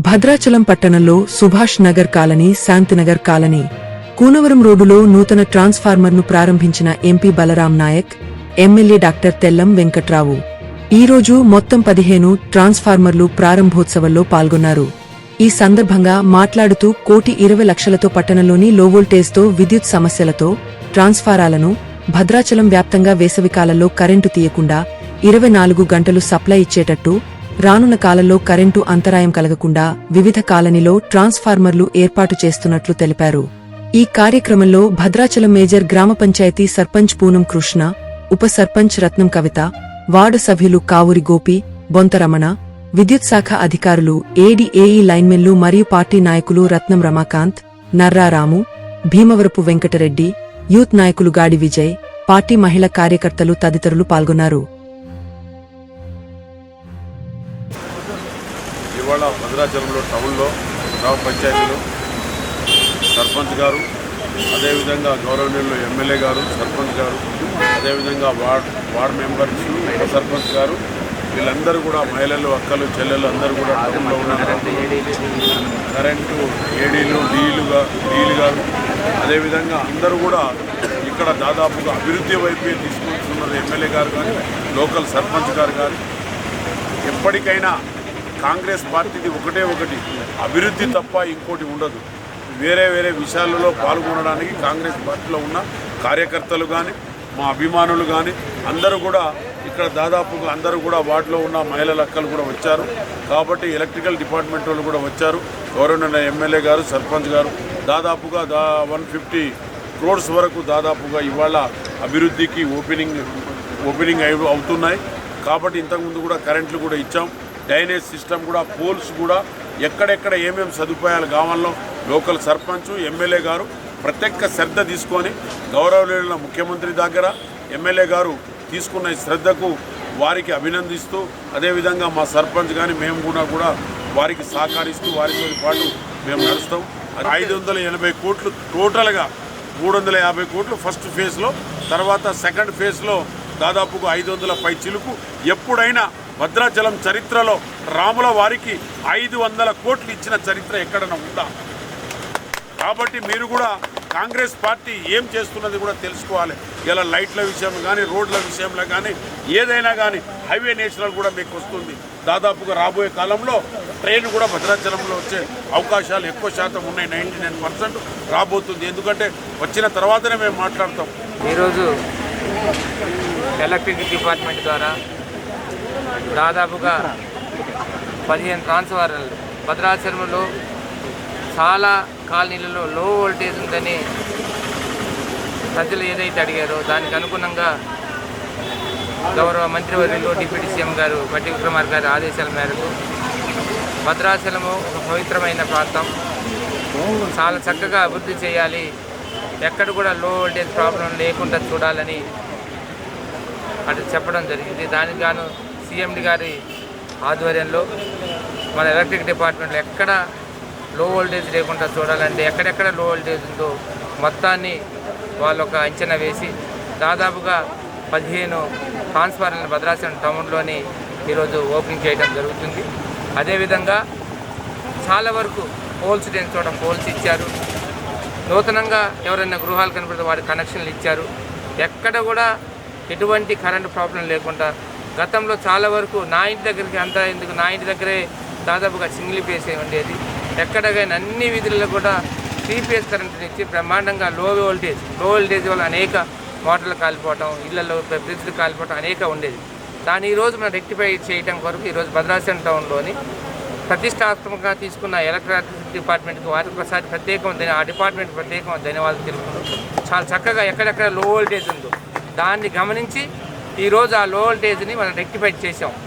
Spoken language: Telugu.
భద్రాచలం పట్టణంలో సుభాష్ నగర్ కాలనీ, శాంతినగర్ కాలనీ, కూనవరం రోడ్డులో నూతన ట్రాన్స్ఫార్మర్ను ప్రారంభించిన MP Balaram Naik, MLA doctor Tellam Venkatrao ఈరోజు మొత్తం 15 ట్రాన్స్ఫార్మర్లు ప్రారంభోత్సవంలో పాల్గొన్నారు. ఈ సందర్భంగా మాట్లాడుతూ 1,20,00,000తో పట్టణంలోని లోవోల్టేజ్తో విద్యుత్ సమస్యలతో ట్రాన్స్ఫారాలను భద్రాచలం వ్యాప్తంగా వేసవికాలంలో కరెంటు తీయకుండా 24 గంటలు సప్లై ఇచ్చేటట్టు, రానున్న కాలంలో కరెంటు అంతరాయం కలగకుండా వివిధ కాలనీలో ట్రాన్స్ఫార్మర్లు ఏర్పాటు చేస్తున్నట్లు తెలిపారు. ఈ కార్యక్రమంలో భద్రాచలం మేజర్ గ్రామ పంచాయతీ సర్పంచ్ పూనం కృష్ణ, ఉప సర్పంచ్ రత్నం కవిత, వార్డు సభ్యులు కావూరి గోపి, బొంతరమణ, విద్యుత్ శాఖ అధికారులు, ఏడీఏఈ లైన్మెన్లు మరియు పార్టీ నాయకులు రత్నం రమాకాంత్, నర్రారాము, భీమవరపు వెంకటరెడ్డి, యూత్ నాయకులు గాడి విజయ్, పార్టీ మహిళా కార్యకర్తలు తదితరులు పాల్గొన్నారు. ఇవాళ భద్రాచలంలో టౌన్లో గ్రామ పంచాయతీలో సర్పంచ్ గారు, అదేవిధంగా గౌరవనీయులు ఎమ్మెల్యే గారు, సర్పంచ్ గారు, అదేవిధంగా వార్డ్ మెంబర్స్, ఉప సర్పంచ్ గారు, వీళ్ళందరూ కూడా మహిళలు, అక్కలు, చెల్లెలు అందరూ కూడా టౌన్లో ఉన్నారు. కరెంటు ఏడీలు, డీలు గారు, అదేవిధంగా అందరూ కూడా ఇక్కడ దాదాపుగా అభివృద్ధి వైపే తీసుకుంటున్నారు. ఎమ్మెల్యే గారు కానీ, లోకల్ సర్పంచ్ గారు కానీ, ఎప్పటికైనా కాంగ్రెస్ పార్టీది ఒకటి అభివృద్ధి తప్ప ఇంకోటి ఉండదు. వేరే విషయాలలో పాల్గొనడానికి కాంగ్రెస్ పార్టీలో ఉన్న కార్యకర్తలు కానీ, మా అభిమానులు కానీ అందరూ కూడా ఇక్కడ దాదాపుగా అందరూ కూడా వార్డులో ఉన్న మహిళల అక్కలు కూడా వచ్చారు. కాబట్టి ఎలక్ట్రికల్ డిపార్ట్మెంట్ వాళ్ళు కూడా వచ్చారు. గౌరవనీయ ఎమ్మెల్యే గారు, సర్పంచ్ గారు దాదాపుగా 150 crores వరకు దాదాపుగా ఇవాళ అభివృద్ధికి ఓపెనింగ్ అవుతున్నాయి. కాబట్టి ఇంతకుముందు కూడా కరెంట్లు కూడా ఇచ్చాం. డ్రైనేజ్ సిస్టమ్ కూడా, పోల్స్ కూడా, ఎక్కడెక్కడ ఏమేమి సదుపాయాలు కావాలో లోకల్ సర్పంచ్, ఎమ్మెల్యే గారు ప్రత్యేక శ్రద్ధ తీసుకొని గౌరవనీయుల ముఖ్యమంత్రి దగ్గర ఎమ్మెల్యే గారు తీసుకున్న శ్రద్ధకు వారికి అభినందిస్తూ, అదేవిధంగా మా సర్పంచ్ కానీ మేము కూడా వారికి సహకరిస్తూ వారితో పాటు మేము నడుస్తాం. 580 కోట్లు టోటల్గా 350 కోట్లు ఫస్ట్ ఫేజ్లో, తర్వాత సెకండ్ ఫేజ్లో దాదాపుగా 500 పై చిలుకు. ఎప్పుడైనా భద్రాచలం చరిత్రలో రాముల వారికి 500 కోట్లు ఇచ్చిన చరిత్ర ఎక్కడైనా ఉందా? కాబట్టి మీరు కూడా కాంగ్రెస్ పార్టీ ఏం చేస్తున్నది కూడా తెలుసుకోవాలి. ఇలా లైట్ల విషయంలో కానీ, రోడ్ల విషయంలో కానీ, ఏదైనా కానీ హైవే నేషనల్ కూడా మీకు వస్తుంది. దాదాపుగా రాబోయే కాలంలో ట్రైన్ కూడా భద్రాచలంలో వచ్చే అవకాశాలు ఎక్కువ శాతం ఉన్నాయి. 99% రాబోతుంది. ఎందుకంటే వచ్చిన తర్వాతనే మేము మాట్లాడతాం. ఈరోజు ఎలక్ట్రిసిటీ డిపార్ట్మెంట్ ద్వారా దాదాపుగా 15 ట్రాన్స్ఫార్మర్లు భద్రాచలంలో చాలా కాలనీలలో లో వోల్టేజ్ ఉందని ప్రజలు ఏదైతే అడిగారో దానికి అనుగుణంగా గౌరవ మంత్రివర్యులు, డిప్యూటీ సీఎం గారు బట్టి విక్రమార్క గారి ఆదేశాల మేరకు భద్రాచలము ఒక పవిత్రమైన ప్రాంతం, చాలా చక్కగా అభివృద్ధి చేయాలి, ఎక్కడ కూడా లో వోల్టేజ్ ప్రాబ్లం లేకుండా చూడాలని అటు చెప్పడం జరిగింది. దానికి గాను సీఎండి గారి ఆధ్వర్యంలో మన ఎలక్ట్రిక్ డిపార్ట్మెంట్లో ఎక్కడ లో వోల్టేజ్ లేకుండా చూడాలంటే ఎక్కడెక్కడ లో వోల్టేజ్ ఉందో మొత్తాన్ని వాళ్ళు ఒక అంచనా వేసి దాదాపుగా 15 ట్రాన్స్ఫార్మర్లను భద్రాచలం టౌన్లోని ఈరోజు ఓపెనింగ్ చేయడం జరుగుతుంది. అదేవిధంగా చాలా వరకు పోల్స్ లేని చోట పోల్స్ ఇచ్చారు. నూతనంగా ఎవరైనా గృహాలు కనపడితే వాడి కనెక్షన్లు ఇచ్చారు. ఎక్కడ కూడా ఎటువంటి కరెంటు ప్రాబ్లం లేకుండా, గతంలో చాలా వరకు నా ఇంటి దగ్గరికి అంతా ఎందుకు, నా ఇంటి దగ్గరే దాదాపుగా సింగిల్ ఫేస్ ఉండేది. ఎక్కడైనా అన్ని వీధులలో కూడా 3 ఫేజ్ కరెంటుని ఇచ్చి బ్రహ్మాండంగా లో వోల్టేజ్ వల్ల అనేక మోటార్లు కాలిపోవటం, ఇళ్లలో ఫ్రిడ్జ్లు కాలిపోవటం అనేక ఉండేది. దాన్ని ఈరోజు మనం రెక్టిఫై చేయడం కొరకు ఈరోజు భద్రాచలం టౌన్లోని ప్రతిష్టాత్మకంగా తీసుకున్న ఎలక్ట్రిసిటీ డిపార్ట్మెంట్కి వారికి ఒకసారి ఆ డిపార్ట్మెంట్ ప్రత్యేకమైన ధన్యవాదాలు తెలుపుకుంటూ, చాలా చక్కగా ఎక్కడెక్కడ లో వోల్టేజ్ ఉందో దాన్ని గమనించి ఈరోజు ఆ లో వోల్టేజ్ని మనం రెక్టిఫై చేసాం.